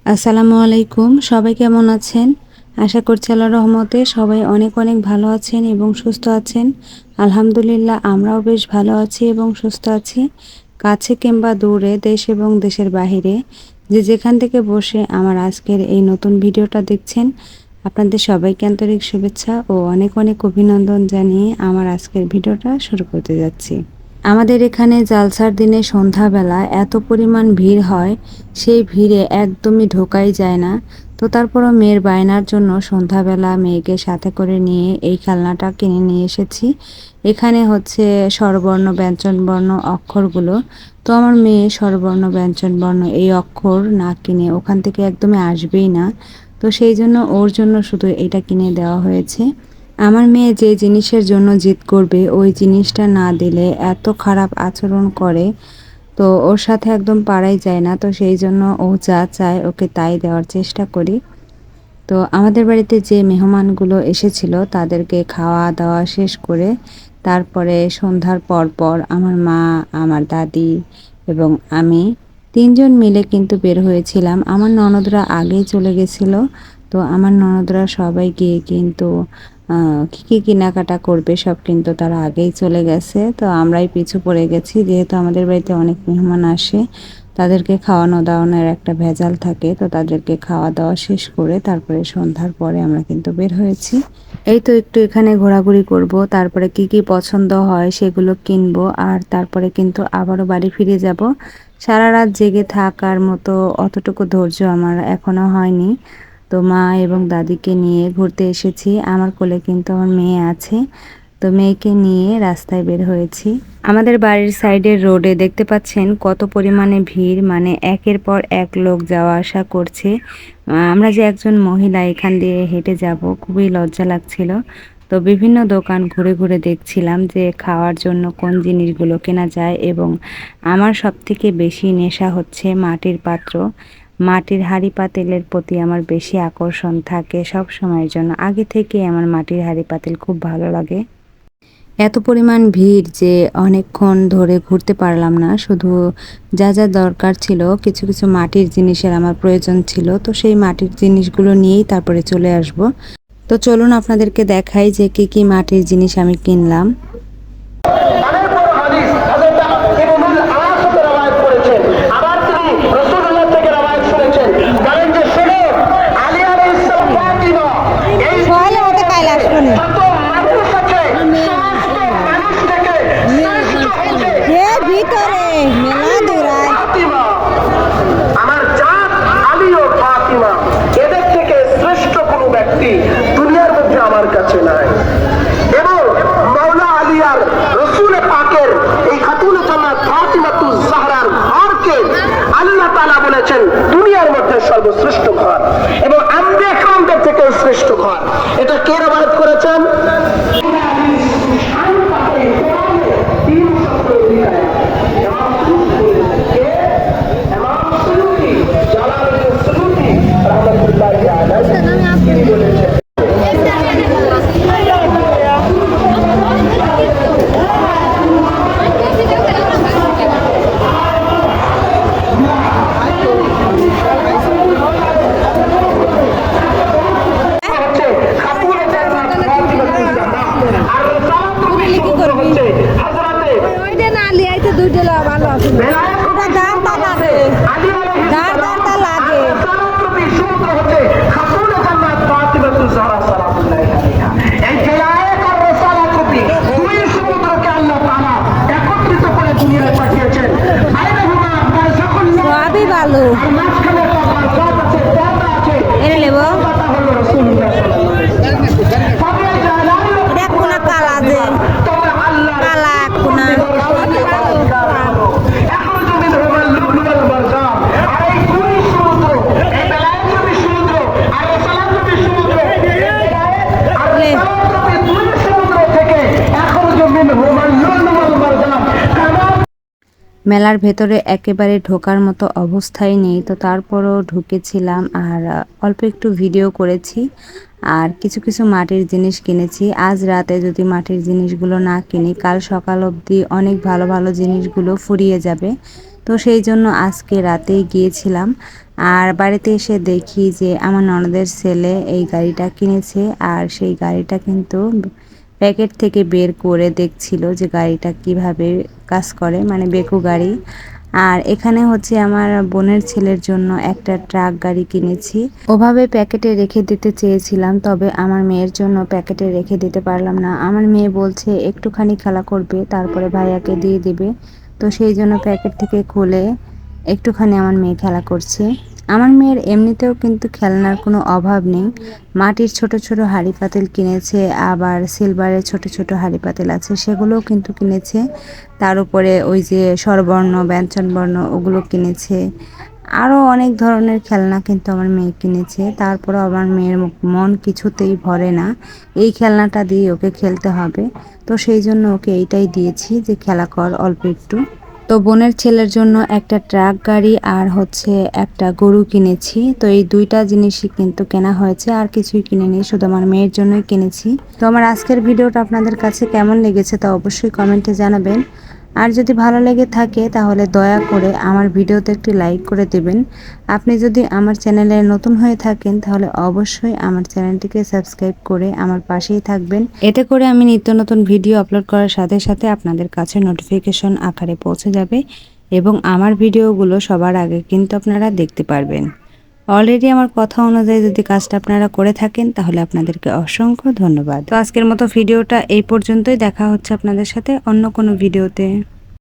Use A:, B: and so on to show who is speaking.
A: আসসালামু আলাইকুম। সবাই কেমন আছেন? আশা করছি আল্লাহর রহমতে সবাই অনেক অনেক ভালো আছেন এবং সুস্থ আছেন। আলহামদুলিল্লাহ আমরাও বেশ ভালো আছি এবং সুস্থ আছি। কাছে কিংবা দূরে, দেশ এবং দেশের বাহিরে যে যেখান থেকে বসে আমার আজকের এই নতুন ভিডিওটা দেখছেন, আপনাদের সবাইকে আন্তরিক শুভেচ্ছা ও অনেক অনেক অভিনন্দন জানিয়ে আমার আজকের ভিডিওটা শুরু করতে যাচ্ছি। আমাদের এখানে জালসার দিনে সন্ধ্যাবেলা এত পরিমাণ ভিড় হয়, সেই ভিড়ে একদমই ঢোকাই যায় না। তো তারপরও মেয়ের বায়নার জন্য সন্ধ্যাবেলা মেয়েকে সাথে করে নিয়ে এই খেলনাটা কিনে নিয়ে এসেছি। এখানে হচ্ছে স্বরবর্ণ ব্যঞ্জনবর্ণ অক্ষরগুলো। তো আমার মেয়ে স্বরবর্ণ ব্যঞ্জনবর্ণ এই অক্ষর না কিনে ওখান থেকে একদমই আসবেই না। তো সেই জন্য ওর জন্য শুধু এটা কিনে দেওয়া হয়েছে। আমার মেয়ে যে জিনিসের জন্য জিদ করবে ওই জিনিসটা না দিলে এত খারাপ আচরণ করে, তো ওর সাথে একদম পারাই যায় না। তো সেই জন্য ও যা চায় ওকে তাই দেওয়ার চেষ্টা করি। তো আমাদের বাড়িতে যে মেহমানগুলো এসেছিল তাদেরকে খাওয়া দাওয়া শেষ করে তারপরে সন্ধ্যার পর পর আমার মা, আমার দাদি এবং আমি তিনজন মিলে কিন্তু বের হয়েছিলাম। আমার ননদরা আগেই চলে গেছিল। তো আমার ননদরা সবাই গিয়ে কিন্তু কী কী কেনাকাটা করবে সব কিন্তু তারা আগেই চলে গেছে। তো আমরাই পিছু পড়ে গেছি, যেহেতু আমাদের বাড়িতে অনেক মেহমান আসে, তাদেরকে খাওয়ানো দাওয়ানোর একটা ভেজাল থাকে। তো তাদেরকে খাওয়া দাওয়া শেষ করে তারপরে সন্ধ্যার পরে আমরা কিন্তু বের হয়েছি। এই তো একটু এখানে ঘোরাঘুরি করব, তারপরে কি কি পছন্দ হয় সেগুলো কিনবো, আর তারপরে কিন্তু আবারও বাড়ি ফিরে যাব। সারা রাত জেগে থাকার মতো অতটুকু ধৈর্য আমার এখনো হয়নি। তো মা এবং দাদিকে নিয়ে ঘুরতে এসেছি। আমার কোলে কিন্তু আমার মেয়ে আছে। তো মেয়েকে নিয়ে রাস্তায় বের হয়েছি। আমাদের বাড়ির সাইডের রোডে দেখতে পাচ্ছেন কত পরিমাণে ভিড়, মানে একের পর এক লোক যাওয়া আসা করছে। আমরা যে একজন মহিলা এখান দিয়ে হেঁটে যাব, খুবই লজ্জা লাগছিল। তো বিভিন্ন দোকান ঘুরে ঘুরে দেখছিলাম যে খাওয়ার জন্য কোন জিনিসগুলো কেনা যায়, এবং আমার সবথেকে বেশি নেশা হচ্ছে মাটির পাত্র। মাটির হাঁড়ি পাতিলের প্রতি আমার বেশি আকর্ষণ থাকে সব সময়ের জন্য। আগে থেকে আমার মাটির হাঁড়ি পাতিল খুব ভালো লাগে। এত পরিমাণ ভিড় যে অনেকক্ষণ ধরে ঘুরতে পারলাম না। শুধু যা যা দরকার ছিল, কিছু কিছু মাটির জিনিসের আমার প্রয়োজন ছিল, তো সেই মাটির জিনিসগুলো নিয়েই তারপরে চলে আসব। তো চলুন আপনাদেরকে দেখাই যে কি কি মাটির জিনিস আমি কিনলাম।
B: সর্বশ্রেষ্ঠ ঘর এবং আমরা আমাদের থেকে শ্রেষ্ঠ ঘর। এটা কে রবায়ত করেছেন?
A: এনে নেব কোনা কালা যে কালা কোনা মেলার ভেতরে একেবারে ঢোকার মতো অবস্থাই নেই। তো তারপরও ঢুকেছিলাম আর অল্প একটু ভিডিও করেছি, আর কিছু কিছু মাটির জিনিস কিনেছি। আজ রাতে যদি মাটির জিনিসগুলো না কিনি, কাল সকাল অবধি অনেক ভালো ভালো জিনিসগুলো ফুরিয়ে যাবে। তো সেই জন্য আজকে রাতেই গিয়েছিলাম। আর বাড়িতে এসে দেখি যে আমার ননদের ছেলে এই গাড়িটা কিনেছে, আর সেই গাড়িটা কিন্তু প্যাকেট থেকে বের করে দেখছিল যে গাড়িটা কিভাবে কাজ করে, মানে বেকু গাড়ি। আর এখানে হচ্ছে আমার বোনের ছেলের জন্য একটা ট্রাক গাড়ি কিনেছি। ওভাবে প্যাকেটে রেখে দিতে চেয়েছিলাম, তবে আমার মেয়ের জন্য প্যাকেটে রেখে দিতে পারলাম না। আমার মেয়ে বলছে একটুখানি খেলা করবে, তারপরে ভাইয়াকে দিয়ে দিবে। তো সেই জন্য প্যাকেট থেকে খুলে একটুখানি আমার মেয়ে খেলা করছে। আমার মেয়ের এমনিতেও কিন্তু খেলনার কোনো অভাব নেই। মাটির ছোট ছোট হাঁড়ি পাতিল কিনেছে, আবার সিলভারের ছোট ছোট হাঁড়ি পাতিল আছে, সেগুলোও কিন্তু কিনেছে। তার উপরে ওই যে স্বরবর্ণ ব্যঞ্জনবর্ণ ওগুলো কিনেছে। আরও অনেক ধরনের খেলনা কিন্তু আমার মেয়ে কিনেছে। তারপরে আমার মেয়ের মন কিছুতেই ভরে না, এই খেলনাটা দিয়ে ওকে খেলতে হবে। তো সেই জন্য ওকে এইটাই দিয়েছি যে খেলা কর অল্প একটু। তো বোনের ছেলের জন্য একটা ট্রাক গাড়ি আর হচ্ছে একটা গরু কিনেছি। তো এই দুইটা জিনিসই কিন্তু কেনা হয়েছে, আর কিছুই কিনিনি, শুধু আমার মেয়ের জন্যই কিনেছি। তো আমার আজকের ভিডিওটা আপনাদের কাছে কেমন লেগেছে তা অবশ্যই কমেন্টে জানাবেন। আর যদি ভালো লেগে থাকে তাহলে দয়া করে আমার ভিডিওতে একটি লাইক করে দেবেন। আপনি যদি আমার চ্যানেলে নতুন হয়ে থাকেন তাহলে অবশ্যই আমার চ্যানেলটিকে সাবস্ক্রাইব করে আমার পাশেই থাকবেন। এতে করে আমি নিত্য নতুন ভিডিও আপলোড করার সাথে সাথে আপনাদের কাছে নোটিফিকেশন আকারে পৌঁছে যাবে, এবং আমার ভিডিওগুলো সবার আগে কিন্তু আপনারা দেখতে পারবেন। অলরেডি আমার কথা অনুযায়ী যদি কাজটা আপনারা করে থাকেন তাহলে আপনাদেরকে অসংখ্য ধন্যবাদ। তো আজকের মতো ভিডিওটা এই পর্যন্তই। দেখা হচ্ছে আপনাদের সাথে অন্য কোনো ভিডিওতে।